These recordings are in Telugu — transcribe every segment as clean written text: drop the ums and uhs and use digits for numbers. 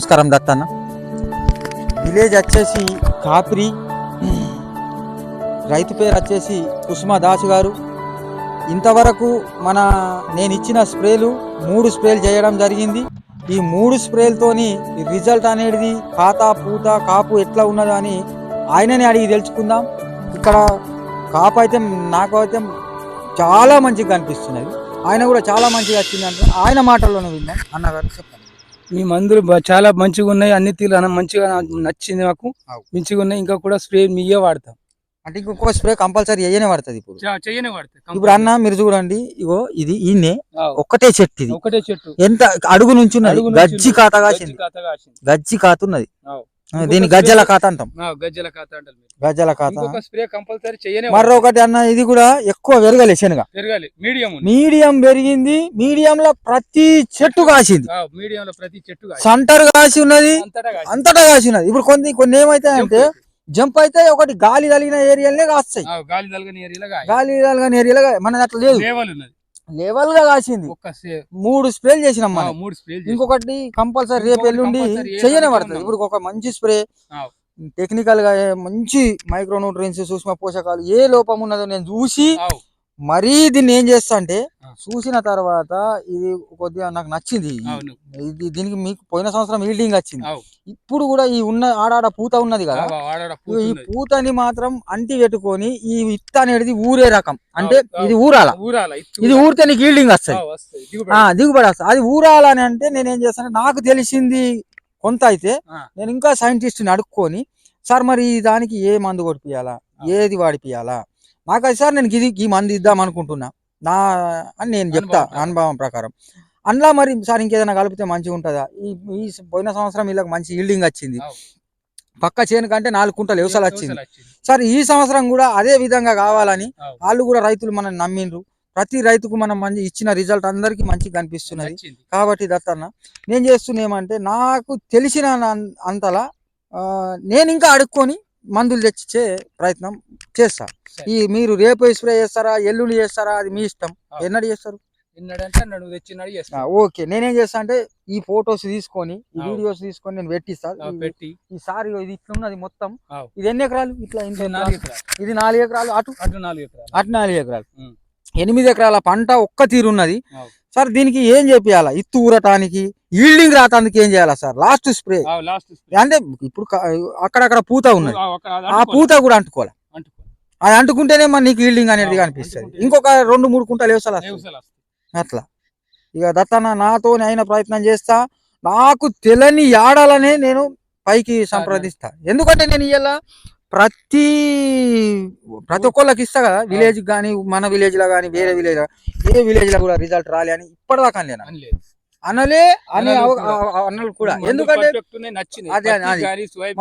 నమస్కారం దత్తన్న. విలేజ్ వచ్చేసి కాపిరి, రైతు పేరు వచ్చేసి కుసుమ దాసు గారు. ఇంతవరకు నేను ఇచ్చిన స్ప్రేలు 3 స్ప్రేలు చేయడం జరిగింది. ఈ 3 స్ప్రేలతోని రిజల్ట్ అనేది ఖాతా పూత కాపు ఎట్లా ఉన్నదో అని ఆయననే అడిగి తెలుసుకుందాం. ఇక్కడ కాపు అయితే నాకు అయితే చాలా మంచిగా కనిపిస్తున్నది, ఆయన కూడా చాలా మంచిగా వచ్చింది. ఆయన మాటల్లోనే విందాం. అన్నగారు చెప్పండి. మీ మందులు చాలా మంచిగా ఉన్నాయి, అన్ని తీరు మంచిగా నచ్చింది నాకు, మంచిగా ఉన్నాయి. ఇంకా కూడా స్ప్రే మీయే వాడతాం. అంటే ఇంకొక స్ప్రే కంపల్సరీ చేయనే పడుతుంది. ఇప్పుడు అన్న మీరు చూడండి, ఇగో ఇది ఈయనే ఒక్కటే చెట్టు, ఇది ఒకటే చెట్టు ఎంత అడుగు నుంచి ఉన్నది, గజ్జి ఖాతా కాసింది, గజ్జి ఖాతా ఉన్నది. దీని గజ్జల ఖాతా అంటాం, గజ్జల ఖాతా. మరొకటి అన్న, ఇది కూడా ఎక్కువ పెరగలే, శనగ మీడియం పెరిగింది. మీడియం లో ప్రతి చెట్టు కాసింది, సెంటర్ కాసి ఉన్నది, అంతటా కాసి ఉన్నది. ఇప్పుడు కొన్ని ఏమైతాయంటే జంప్ అయితే ఒకటి గాలి తగిలిన ఏరియాలనే కాస్తాయి, గాలి తగిలిన ఏరియాలో మన అట్లా లేదు, లెవెల్ గా కాసింది. 3 స్ప్రేలు చేసినాం మనం. ఇంకొకటి కంపల్సరీ రేపు ఎల్లుండి చేయనే పడుతుంది. ఇప్పుడు ఒక మంచి స్ప్రే టెక్నికల్ గా మంచి మైక్రోన్యూట్రియన్స్, సూక్ష్మ పోషకాలు ఏ లోపం ఉన్నదో నేను చూసి మరీ దీన్ని ఏం చేస్తా అంటే, చూసిన తర్వాత ఇది కొద్దిగా నాకు నచ్చింది. ఇది దీనికి మీకు పోయిన సంవత్సరం ఈల్డింగ్ వచ్చింది. ఇప్పుడు కూడా ఈ ఆడాడ పూత ఉన్నది కదా, ఈ పూతని మాత్రం అంటి పెట్టుకొని ఈ విత్త అనేది ఊరే రకం. అంటే ఇది ఊరాల, ఇది ఊరితే నీకు ఈల్డింగ్ వస్తుంది, దిగుబడి వస్తుంది. అది ఊరాలని అంటే నేనేం చేస్తాను, నాకు తెలిసింది కొంత అయితే నేను ఇంకా సైంటిస్ట్ని అడుక్కొని, సార్ మరి దానికి ఏ మందు కొట్టిపియాలా, ఏది వాడిపియాలా, నాకు అది సార్ నేను ఈ మంది ఇద్దాం అనుకుంటున్నా అని నేను చెప్తా అనుభవం ప్రకారం. అందులో మరి సార్ ఇంకేదైనా కలిపితే మంచిగా ఉంటుందా, ఈ పోయిన సంవత్సరం వీళ్ళకి మంచి ఈల్డింగ్ వచ్చింది, పక్క చేను కంటే 4 కుంటలు వ్యవసాయం వచ్చింది సార్, ఈ సంవత్సరం కూడా అదే విధంగా కావాలని వాళ్ళు కూడా రైతులు మనం నమ్మిండ్రు. ప్రతి రైతుకు మనం మంచి ఇచ్చిన రిజల్ట్ అందరికీ మంచిగా కనిపిస్తున్నది. కాబట్టి దత్తన్న నేను చేస్తున్నేమంటే, నాకు తెలిసిన అంతలా నేను ఇంకా అడుక్కొని మందులు తెచ్చిచ్చే ప్రయత్నం చేస్తా. మీరు రేపు స్ప్రే చేస్తారా, ఎల్లుండి చేస్తారా, అది మీ ఇష్టం. ఎన్నడు చేస్తారు? ఓకే, నేనేం చేస్తా అంటే ఈ ఫొటోస్ తీసుకొని, ఈ వీడియోస్ తీసుకొని నేను పెట్టిస్తా. ఈసారి ఇది ఇట్లా ఉన్నది మొత్తం. ఇది ఎన్ని ఎకరాలు? ఇట్లా ఇది 4 ఎకరాలు, అటు 4 ఎకరాలు, 8 ఎకరాల పంట ఒక్క తీరున్నది సార్. దీనికి ఏం చేపియాలా, ఇత్తు ఊరటానికి, ఈల్డింగ్ రాటానికి ఏం చేయాలా సార్? లాస్ట్ స్ప్రే అంటే ఇప్పుడు అక్కడక్కడ పూత ఉన్నది, ఆ పూత కూడా అంటుకోవాలి. అది అంటుకుంటేనే మన నీకు ఈల్డింగ్ అనేది కనిపిస్తుంది. ఇంకొక 2-3 కుంటలు వ్యవసాయం అట్లా. ఇక దత్తన్న నాతో అయిన ప్రయత్నం చేస్తా. నాకు తెలని ఆడాలనే నేను పైకి సంప్రదిస్తా. ఎందుకంటే నేను ఇలా ప్రతి ఒక్కళ్ళకి ఇస్తా కదా, విలేజ్ కానీ, మన విలేజ్ లో కానీ, వేరే విలేజ్, ఏ విలేజ్ లో కూడా రిజల్ట్ రాలే అని ఇప్పటిదాకా అనలే అనే అన్నలు కూడా. ఎందుకంటే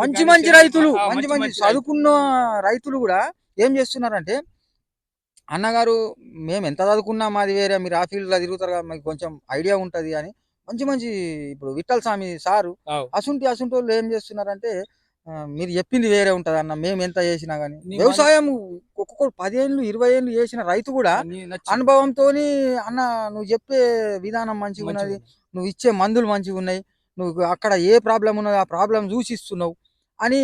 మంచి రైతులు, మంచి చదువుకున్న రైతులు కూడా ఏం చేస్తున్నారంటే, అన్నగారు మేము ఎంత చదువుకున్నా మాది వేరే, మీరు ఆ ఫీల్డ్ లో తిరుగుతారు కదా, మీకు కొంచెం ఐడియా ఉంటది అని మంచి ఇప్పుడు విఠల్ స్వామి సారు అసుంటి వాళ్ళు ఏం చేస్తున్నారంటే, మీరు చెప్పింది వేరే ఉంటది అన్న, మేము ఎంత చేసినా గానీ వ్యవసాయం ఒక్కొక్కరు 10 ఏళ్ళు 20 ఏళ్ళు చేసిన రైతు కూడా అనుభవంతో, అన్న నువ్వు చెప్పే విధానం మంచిగా ఉన్నది, నువ్వు ఇచ్చే మందులు మంచిగా ఉన్నాయి, నువ్వు అక్కడ ఏ ప్రాబ్లం ఉన్నదో ఆ ప్రాబ్లం చూసిస్తున్నావు అని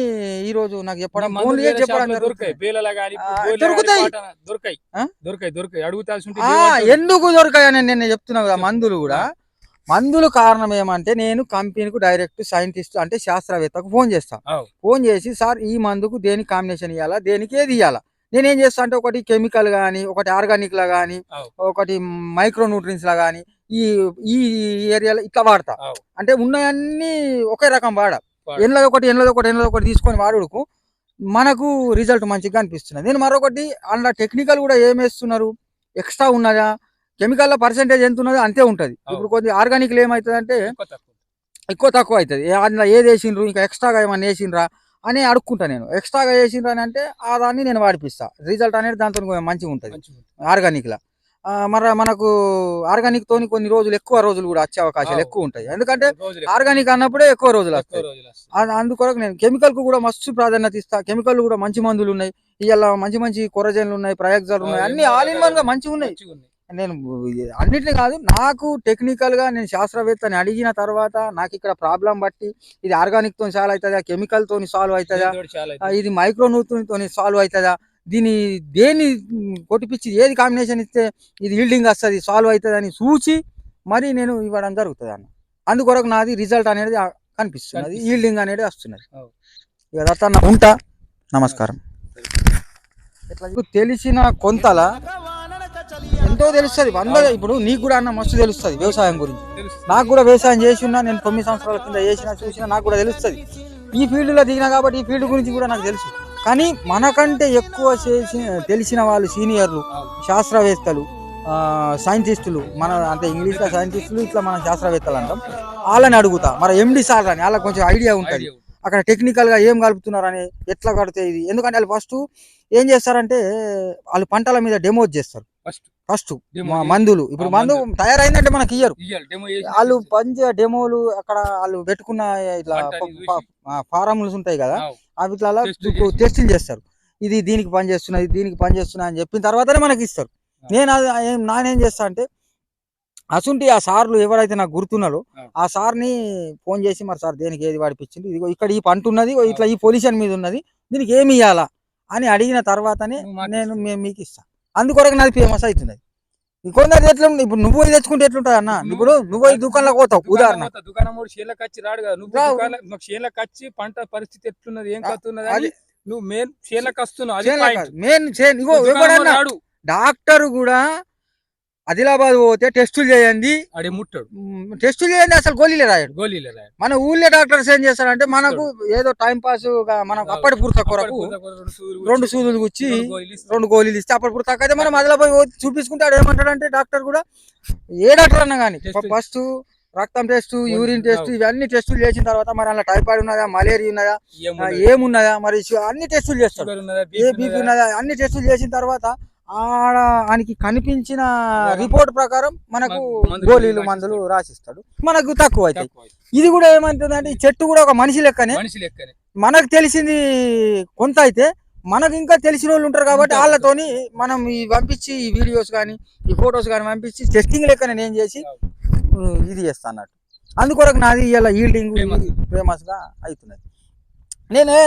ఈ రోజు నాకు చెప్పడం. ఎందుకు దొరకాయని నేను చెప్తున్నా కదా. మందులు కారణం ఏమంటే, నేను కంపెనీకు డైరెక్ట్ సైంటిస్ట్ అంటే శాస్త్రవేత్తకు ఫోన్ చేస్తా. ఫోన్ చేసి, సార్ ఈ మందుకు దేనికి కాంబినేషన్ ఇవ్వాలా, దేనికి ఏది ఇవ్వాలా, నేనేం చేస్తా అంటే, ఒకటి కెమికల్ గానీ, ఒకటి ఆర్గానిక్ లా గానీ, ఒకటి మైక్రో న్యూట్రియన్స్ లా గానీ ఈ ఏరియాలో ఇట్లా వాడతా. అంటే ఉన్నాయన్నీ ఒకే రకం ఎన్నదో ఒకటి తీసుకొని వాడుకు మనకు రిజల్ట్ మంచిగా అనిపిస్తున్నది. నేను మరొకటి అందులో టెక్నికల్ కూడా ఏం వేస్తున్నారు, ఎక్స్ట్రా ఉన్నదా, కెమికల్ లో పర్సెంటేజ్ ఎంత ఉన్నదో అంతే ఉంటది. ఇప్పుడు కొద్ది ఆర్గానిక్ లో ఏమవుతుంది అంటే ఎక్కువ తక్కువ అవుతుంది. అందులో ఏది వేసిండ్రు, ఇంకా ఎక్స్ట్రాగా ఏమన్నా వేసిండ్రా అని అడుక్కుంటా నేను. ఎక్స్ట్రాగా వేసిండ్రా అని అంటే ఆ దాన్ని నేను వాడిపిస్తా. రిజల్ట్ అనేది దాంతో మంచిగా ఉంటుంది ఆర్గానిక్ లా. మరి మనకు ఆర్గానిక్ తోని కొన్ని ఎక్కువ రోజులు కూడా వచ్చే అవకాశాలు ఎక్కువ ఉంటాయి. ఎందుకంటే ఆర్గానిక్ అన్నప్పుడే ఎక్కువ రోజులు వస్తాయి. అందుకొరకు నేను కెమికల్ కు కూడా మస్తు ప్రాధాన్యత ఇస్తా. కెమికల్ కూడా మంచి మందులు ఉన్నాయి, ఇవాళ మంచి కొరజన్లు ఉన్నాయి, ప్రయోజనాలు ఉన్నాయి, అన్ని ఆల్ ఇన్ వన్ గా మంచిగా ఉన్నాయి. నేను అన్నిటిని కాదు, నాకు టెక్నికల్ గా నేను శాస్త్రవేత్తని అడిగిన తర్వాత నాకు ఇక్కడ ప్రాబ్లం బట్టి ఇది ఆర్గానిక్ తో సాల్వ్ అవుతుందా, కెమికల్ తోని సాల్వ్ అవుతుందా, ఇది మైక్రో న్యూట్రియన్ సాల్వ్ అవుతుందా, దేన్ని కొట్టిపిచ్చి ఏది కాంబినేషన్ ఇస్తే ఇది ఈల్డింగ్ వస్తుంది సాల్వ్ అవుతుంది అని చూసి మరి నేను ఇవ్వడం జరుగుతుంది అన్న. అందుకొరకు నాది రిజల్ట్ అనేది కనిపిస్తున్నది, ఈల్డింగ్ అనేది వస్తున్నది. ఇక దత్తన్న ఉంటా, నమస్కారం. తెలిసిన కొంతల ఎంతో తెలుస్తుంది, ఇప్పుడు నీకు కూడా అన్న మస్తు తెలుస్తుంది వ్యవసాయం గురించి. నాకు కూడా వ్యవసాయం చేసి ఉన్నా, నేను 9 సంవత్సరాల కింద చేసినా చూసినా నాకు కూడా తెలుస్తుంది. ఈ ఫీల్డ్ లో దిగినా కాబట్టి ఈ ఫీల్డ్ గురించి కూడా నాకు తెలుసు. కానీ మనకంటే ఎక్కువ తెలిసిన వాళ్ళు సీనియర్లు, శాస్త్రవేత్తలు, సైంటిస్టులు, మన అంటే ఇంగ్లీష్ లో సైంటిస్టులు, ఇట్లా మన శాస్త్రవేత్తలు అంటాం, వాళ్ళని అడుగుతా. మరి ఎండి సార్ అని వాళ్ళకి కొంచెం ఐడియా ఉంటుంది అక్కడ టెక్నికల్ గా ఏం కలుపుతున్నారు అని, ఎట్లా కడితే ఇది. ఎందుకంటే వాళ్ళు ఫస్ట్ ఏం చేస్తారంటే వాళ్ళు పంటల మీద డెమోజ్ చేస్తారు. ఫస్ట్ మందులు, ఇప్పుడు మందు తయారైందంటే మనకి ఇయ్యరు, వాళ్ళు పంచే డెమోలు అక్కడ వాళ్ళు పెట్టుకున్న ఇట్లా ఫారమ్స్ ఉంటాయి కదా, అవి ఇట్లా టెస్టింగ్ చేస్తారు. ఇది దీనికి పనిచేస్తున్నది, దీనికి పనిచేస్తున్నా అని చెప్పిన తర్వాతనే మనకి ఇస్తారు. నానేం చేస్తా అంటే అసుంటి ఆ సార్లు ఎవరైతే నాకు గుర్తున్నారో ఆ సార్ని ఫోన్ చేసి, మరి సార్ దేనికి ఏది వాడిపించింది, ఇదిగో ఇక్కడ ఈ పంట ఉన్నది, ఇట్లా ఈ పొజిషన్ మీద ఉన్నది, దీనికి ఏమి ఇవ్వాలా అని అడిగిన తర్వాతనే మేము మీకు ఇస్తాను. అందుకొరకు నాది ఫేమస్ అవుతున్నది. ఇంకొందరు ఎట్లా, ఇప్పుడు నువ్వు పోయి తెచ్చుకుంటే ఎట్లుంటది అన్న, ఇప్పుడు నువ్వు పోయి దుకాణంలో పోతావు, ఉదాహరణ పంట పరిస్థితి ఎట్లున్నది, ఏం కత్తున్నది అని నువ్వు మెయిన్ చేలకు వస్తున్నావు. డాక్టర్ కూడా ఆదిలాబాద్ పోతే టెస్టులు చేయండి, టెస్టులు చేయండి, అసలు గోళీలే రాయడు. మన ఊళ్ళో డాక్టర్స్ ఏం చేస్తారంటే మనకు ఏదో టైం పాస్ మనకు అప్పటి పూర్త కొరకు 2 సూదులు గుచ్చి 2 గోళీలు ఇస్తే అప్పటి పూర్త అయితే మనం ఆదిలాబాద్ చూపించుకుంటాడు. ఏమంటాడంటే డాక్టర్ కూడా, ఏ డాక్టర్ అన్నా కానీ ఫస్ట్ రక్తం టెస్ట్, యూరిన్ టెస్ట్, ఇవన్నీ టెస్టులు చేసిన తర్వాత మరి అలా టైఫాయిడ్ ఉన్నదా, మలేరియా ఉన్నదా, ఏమున్నదా, మరి అన్ని టెస్టులు చేస్తాడు, ఏ బీపీ ఉన్నదా, అన్ని టెస్టులు చేసిన తర్వాత ఆయనకి కనిపించిన రిపోర్ట్ ప్రకారం మనకు గోళీలు మందులు రాసిస్తాడు, మనకు తక్కువ అవుతాయి. ఇది కూడా ఏమంటుందంటే ఈ చెట్టు కూడా ఒక మనిషి లెక్కనే, మనకు తెలిసింది కొంత అయితే మనకు ఇంకా తెలిసిన వాళ్ళు ఉంటారు కాబట్టి వాళ్ళతోని మనం పంపించి ఈ వీడియోస్ కానీ ఈ ఫొటోస్ కానీ పంపించి టెస్టింగ్ లెక్క నేను ఏం చేసి ఇది చేస్తా అన్నట్టు. అందుకొరకు నాది ఇలా ఈల్డింగ్ ఫేమస్ గా అవుతున్నది.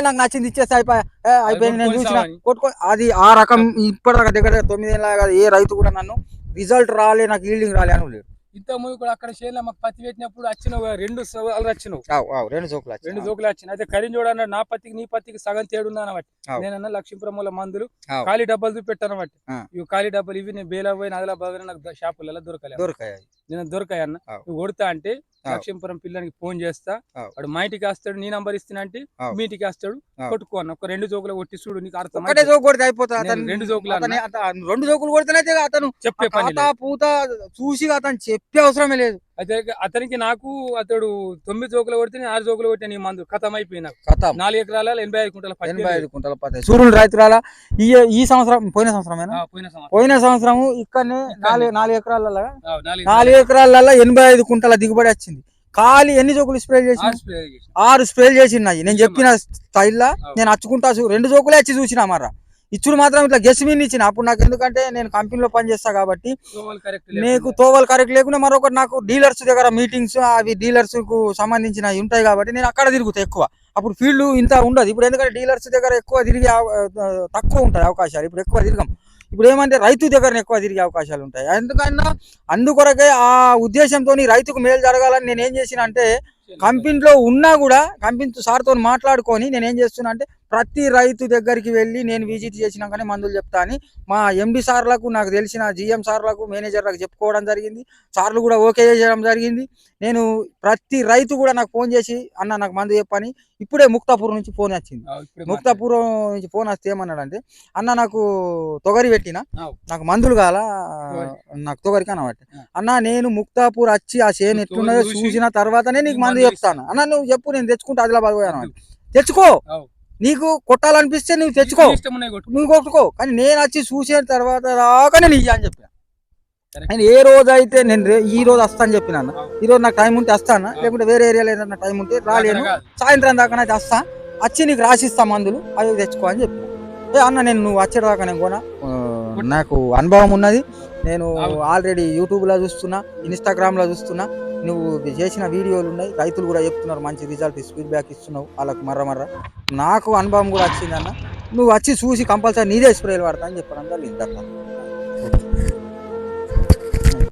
నాకు నచ్చింది ఇచ్చేస్తే అయిపోయింది, నేను చూసిన కొట్టుకో అది ఆ రకం. ఇప్పటిదాకా దగ్గర 9 ఏళ్ళ కాదు ఏ రైతు కూడా నన్ను రిజల్ట్ రాలే, నాకు ఈల్డింగ్ రాలే అని లేడు. ఇంత ముందు కూడా అక్కడ చేనులో మాకు పత్తి పెట్టినప్పుడు వచ్చినావు 2 సవాళ్ళు వచ్చినావు, 2 జోకులు వచ్చినాయి. అయితే కరీంజోడ అన్నాడు నా పత్తికి నీ పత్తికి సగం తేడుందా అనబట్టి, నేనన్నా లక్ష్మీపురంలో మందులు ఖాళీ డబ్బాలు చూపెట్టాను బట్టి, ఇవి ఖాళీ డబ్బాలు ఇవి నేను బేలా పోయి ఆదిలాబాద్ నాకు షాపులలో దొరకాయి. నేను దొరకాయి అన్న, నువ్వు కొడతా అంటే లక్ష్మీపురం పిల్లనికి ఫోన్ చేస్తా, వాడు మా ఇంటికి వస్తాడు, నీ నంబర్ ఇస్తున్నా అంటే మీ ఇంటికి వస్తాడు, కొట్టుకో అన్న. ఒక 2 జోకులు కొట్టి చూడు, నీకు అర్థం. 2 జోకులు 2 జోకులు కొడితేనైతే అతను చెప్పే పూత చూసి అతను చెప్పే అవసరమే లేదు. అయితే అతనికి నాకు అతడు 9 జోకులు కొడితే 6 జోకులు కొట్టే నీ మందు ఖతం అయిపోయినా. 4 ఎకరాల 85 కుంటల పత్తి సూర్యుడు రైతురాల ఈ సంవత్సరం పోయిన సంవత్సరం ఇక్కడనే 4 ఎకరాల 85 కుంటల దిగుబడి వచ్చింది. ఖాళీ ఎన్ని జోకులు స్ప్రే చేసి 6 స్ప్రేలు చేసినాయి. నేను చెప్పిన స్టైల్లా నేను అచ్చుకుంటా 2 జోకులే వచ్చి చూసినా మర్రా ఇచ్చుడు మాత్రం ఇట్లా గెస్ మీన్ ఇచ్చిన. అప్పుడు నాకు ఎందుకంటే నేను కంపెనీలో పనిచేస్తా కాబట్టి నీకు తోవలు కరెక్ట్ లేకుండా మరొకటి నాకు డీలర్స్ దగ్గర మీటింగ్స్ అవి డీలర్స్ కు సంబంధించినవి ఉంటాయి కాబట్టి నేను అక్కడ తిరుగుతా ఎక్కువ. అప్పుడు ఫీల్డ్ ఇంత ఉండదు. ఇప్పుడు ఎందుకంటే డీలర్స్ దగ్గర ఎక్కువ తిరిగే తక్కువ ఉంటాయి అవకాశాలు. ఇప్పుడు ఎక్కువ తిరగం. ఇప్పుడు ఏమంటే రైతు దగ్గర ఎక్కువ తిరిగే అవకాశాలు ఉంటాయి. ఎందుకన్నా అందుకొరకే ఆ ఉద్దేశంతో రైతుకు మేలు జరగాలని నేను ఏం చేసిన అంటే కంపెనీలో ఉన్నా కూడా కంపెనీ సార్తో మాట్లాడుకొని నేను ఏం చేస్తున్నా అంటే ప్రతి రైతు దగ్గరికి వెళ్ళి నేను విజిట్ చేసినాకనే మందులు చెప్తా అని మా ఎండి సార్లకు నాకు తెలిసిన జిఎం సార్లకు మేనేజర్లకు చెప్పుకోవడం జరిగింది. సార్లు కూడా ఓకే చేయడం జరిగింది. నేను ప్రతి రైతు కూడా నాకు ఫోన్ చేసి అన్న నాకు మందు చెప్పని. ఇప్పుడే ముక్తాపూర్ నుంచి ఫోన్ వచ్చింది. ముక్తాపూర్ నుంచి ఫోన్ వస్తే ఏమన్నాడంటే అన్న నాకు తొగరి పెట్టినా నాకు మందులు కావాలా నాకు తొగరికి అనబట్టి అన్న నేను ముక్తాపూర్ వచ్చి ఆ చేను ఎట్లున్నదో చూసిన తర్వాతనే నీకు మందు చెప్తాను అన్న. నువ్వు చెప్పు నేను తెచ్చుకుంటా ఆదిలాబాద్ పోయాను. తెచ్చుకో నీకు కొట్టాలనిపిస్తే నువ్వు తెచ్చుకో నువ్వు కొట్టుకో కానీ నేను వచ్చి చూసిన తర్వాత రాకనే నీ అని చెప్పిన. నేను ఏ రోజు అయితే నేను ఈ రోజు వస్తాను చెప్పినా ఈ రోజు నాకు టైం ఉంటే వస్తాను లేకుంటే వేరే ఏరియాలో ఏదైనా టైం ఉంటే రాలేను సాయంత్రం దాకా అయితే వస్తా వచ్చి నీకు రాసిస్తా మందులు అవి తెచ్చుకో అని చెప్పిన. అన్న నేను నువ్వు వచ్చేదాకా నేను కొనా నాకు అనుభవం ఉన్నది. నేను ఆల్రెడీ యూట్యూబ్ లో చూస్తున్నా, ఇన్స్టాగ్రామ్ లో చూస్తున్నా, నువ్వు చేసిన వీడియోలు ఉన్నాయి, రైతులు కూడా చెప్తున్నారు మంచి రిజల్ట్ ఫీడ్బ్యాక్ ఇస్తున్నావు వాళ్ళకు మర్ర నాకు అనుభవం కూడా వచ్చిందన్న. నువ్వు వచ్చి చూసి కంపల్సరీ నీదే స్ప్రేలు వాడతా అని చెప్పడం జరిగింది.